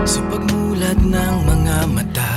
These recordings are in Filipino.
Sa pagmulat ng mga mata,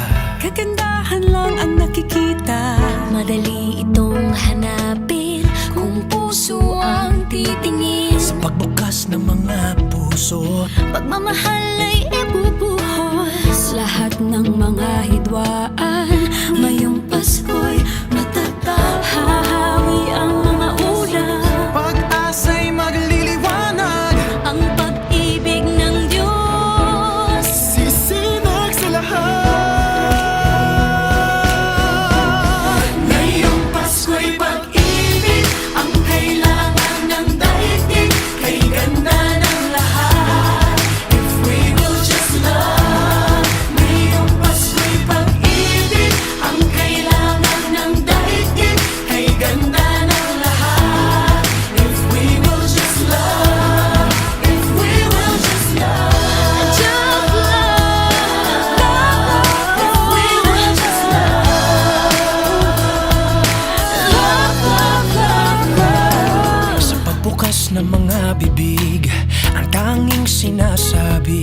kagandahan lang ang nakikita. Madali itong hanapin kung puso ang titingin. sa pagbukas ng mga puso, Pagmamahal ay ibubuhos. Lahat ng mga hidwaan, ngayong Pasko'y matatag. Hahawi ang mga ulap, pag-asa'y magliliwanag, Ang pag-ibig ng Diyos. sisinag sa lahat. ngayong Pasko'y pag-ibig ang kailangan ng daigdig. Kay ganda ng lahat, if we will just love. Ngayong Pasko'y pag-ibig ang kailangan ng daigdig. Kay ganda ng lahat, if we will just love. If we will just love. Just love. If we will just love. Sa pagbukas ng mga bibig, ang tanging sinasabi,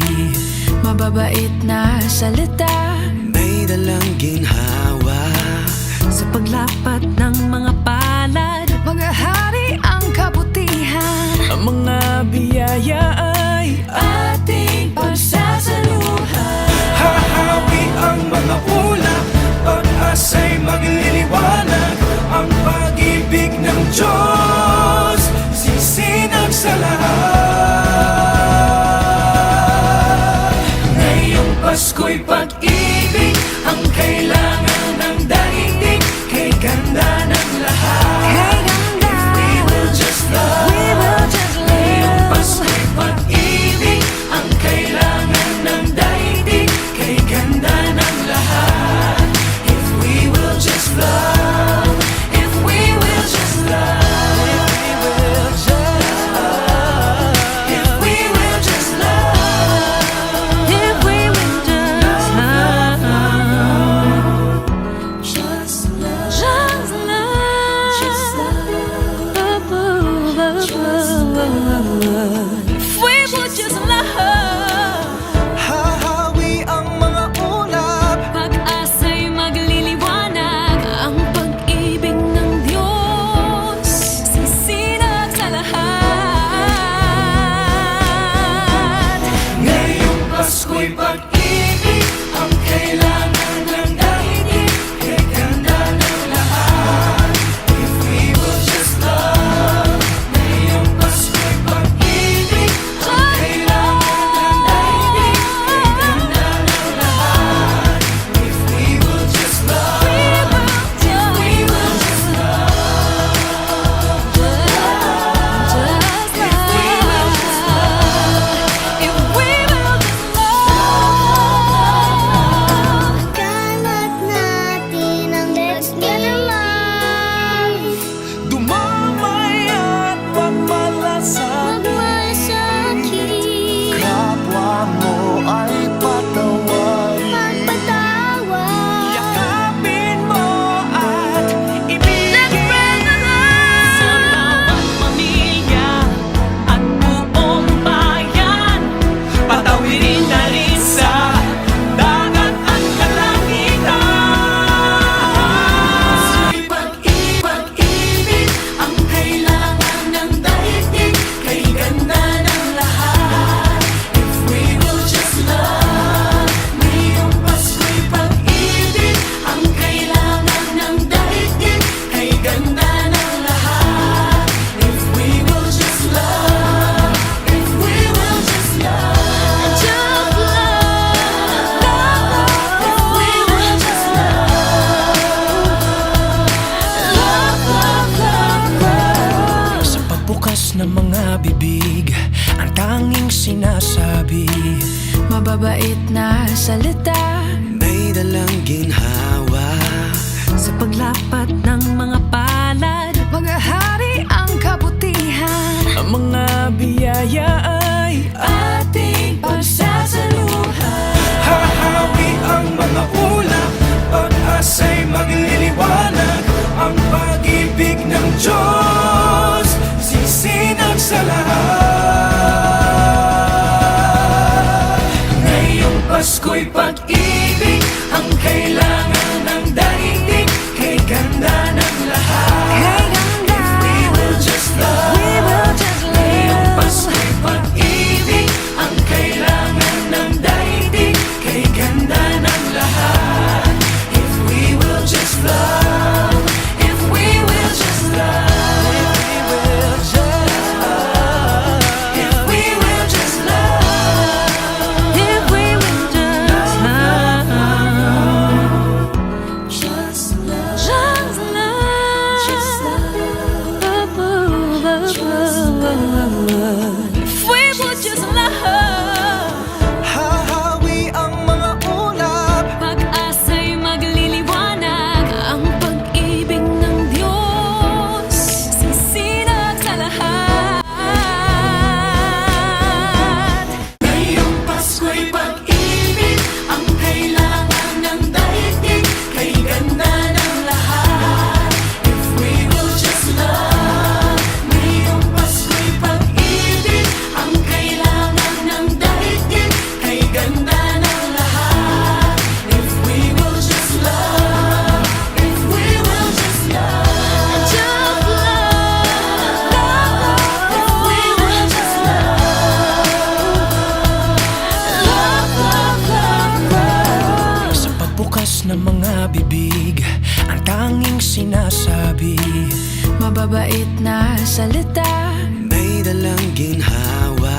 Mababait na salita, may dalang ginhawa. sa paglapat ng mga palad, maghahari ang kabutihan. Ang mga biyaya ay Ating pagsasaluhan. hahawi ang mga ulap, pag-asa'y magliliwanag. Ang pag-ibig ng Diyos, sisinag sa lahat. Ngayong Pasko'y pag-ibig ang kailangan ng daigdig. Kay ganda ng lahat, if we will just love. Ngayong Pasko'y pag-ibig ang kailangan ng daigdig. Kay ganda ng lahat, if we will just love. If we will just love. If we will just love. If we will just love. Just love. Just love. Just If we would just love. Hahawi ang mga ulap, Pag-asa'y magliliwanag. Ang pag-ibig ng Diyos sisinag sa lahat. Ngayong Pasko'y pag-ibig ang kailangan ng daigdig. Kay ganda ng lahat, if we will just love. Ngayong Pasko'y pag-ibig ang kailangan ng daigdig. Kay ganda ng lahat, if we will just love. If we will just love. If we will just love. If we will just love. Kalat natin ang let's get alive. dumamay at pagmalasakit. Magmasakit, Kapwa mo ay patawarin. magpatawad. Yakapin mo at ibigin. Sa bawat pamilya at buong bayan, Patawirin na rin sa dagat at kalangitan. Pag-ibig ang kailangan ng daigdig. Kay ganda ng lahat, if we will just love. Ngayong Pasko'y pag-ibig ang kailangan ng daigdig. Kay ganda ng lahat, if we will just love. If we will just love. just love. If we will just love. Sa pagbukas ng mga bibig, ang tanging sinasabi, Mababait na salita, may dalang ginhawa. sa paglapat ng mga palad, maghahari ang mababait na salita, May dalang ginhawa.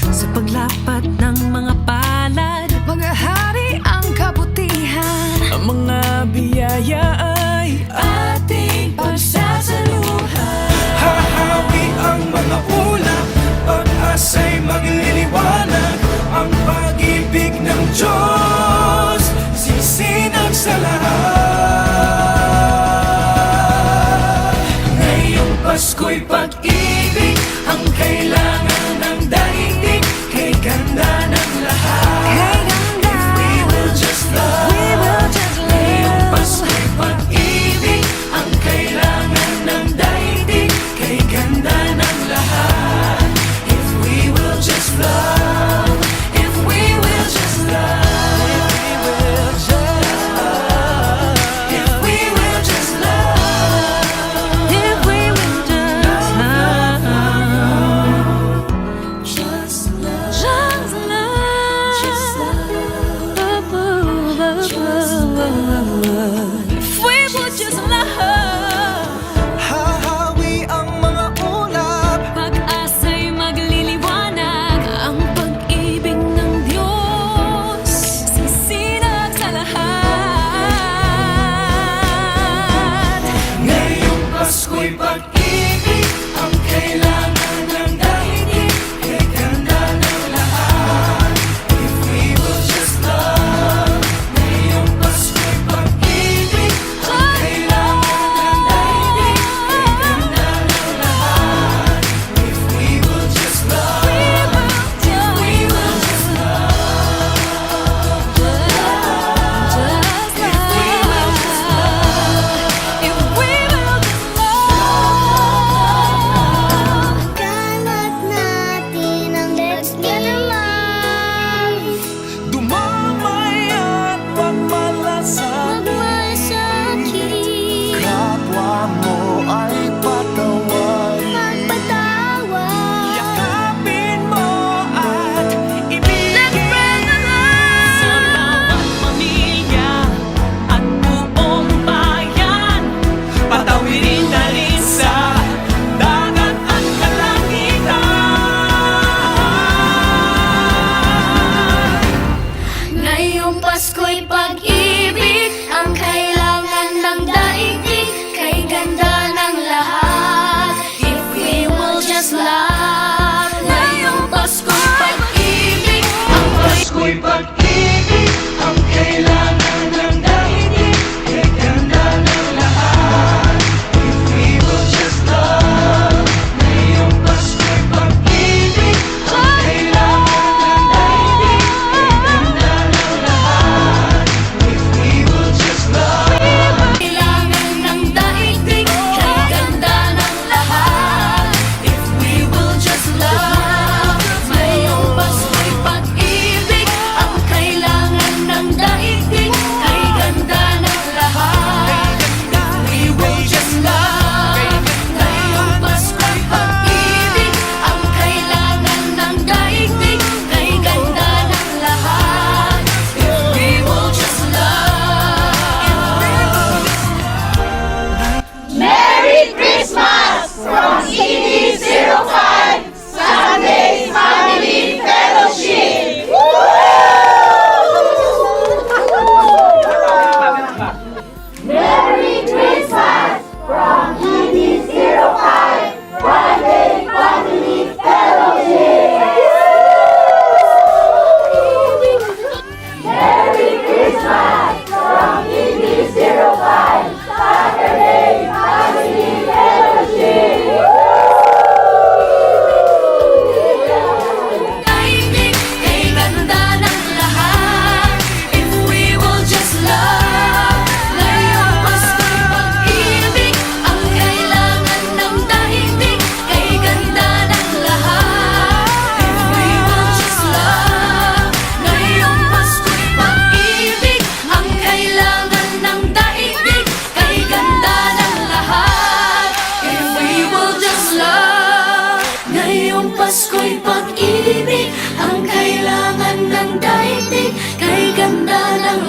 sa paglapat ng mga palad, mga hari ang kabutihan. Ang mga biyaya ay Ating pagsasaluhan. hahawi ang mga ulap. Pag-asa'y magliliwanag. Ang pag-ibig ng Diyos sisinag sa lahat. Ngayong Pasko'y pag-ibig ang kailangan ng daigdig. Kay ganda ng lahat. Kay ganda. We will just love. We will just Ngayong love. Pasko'y pag-ibig ang kailangan ng daigdig. Kay ganda ng lahat. If we will just love. If we will just love. If we will just love. If we will just love. Just love. Just love. Just love. If we would just love. Hahawi ang mga ulap. Pag-asa'y magliliwanag. Ang pag-ibig ng Diyos sisinag sa lahat. Ngayong Pasko'y pag-ibig ang kailangan ng daigdig. Kay ganda ng lahat. If we will just love. Ngayong Pasko'y pag-ibig ang kailangan ng daigdig. Kay ganda ng lahat. If we will just love. We will just love. Kalat natin ang let's get alive. Dumamay at pagmalasakit. Magmasakit, Kapwa mo ay patawarin. magpatawad. Yakapin mo at ibigin. Sa bawat pamilya at buong bayan, Patawirin na rin sa dagat at kalangitan. Ngayong Pasko'y pag-ibig ang kailangan ng daigdig. Kay ganda ng lahat. If we will just love. Ngayong Pasko'y pag-ibig ang Pasko'y pag-ibig ang kailangan ng daigdig. Kay ganda ng lahat. If we will just love. Ngayong Pasko'y pag-ibig ang kailangan ng daigdig. Kay ganda ng lahat. If we will just love. kailangan ng daigdig. Kay ganda ng lahat. If we will just love. Ngayong Pasko'y pag-ibig ang kailangan ng daigdig. Kay ganda ng lahat. We will just love. Ngayong Pasko'y pag-ibig ang kailangan ng daigdig. Kay ganda ng lahat. If we will just love. Merry Christmas from CD05 Sunday Family Fellowship! Merry Christmas from CD05 Sunday Family Fellowship! Merry Christmas from CD05 Saturday Family Fellowship! Daigdig, kay ganda ng lahat. If we will just love. Ngayong Pasko'y pag-ibig ang kailangan ng daigdig. Kay ganda ng lahat. If we will just love. Ngayong Pasko'y pag-ibig ang kailangan ng daigdig. Kay ganda ng lahat. If we will just love. Ngayong Pasko'y pag-ibig ang kailangan ng daigdig. Kay ganda ng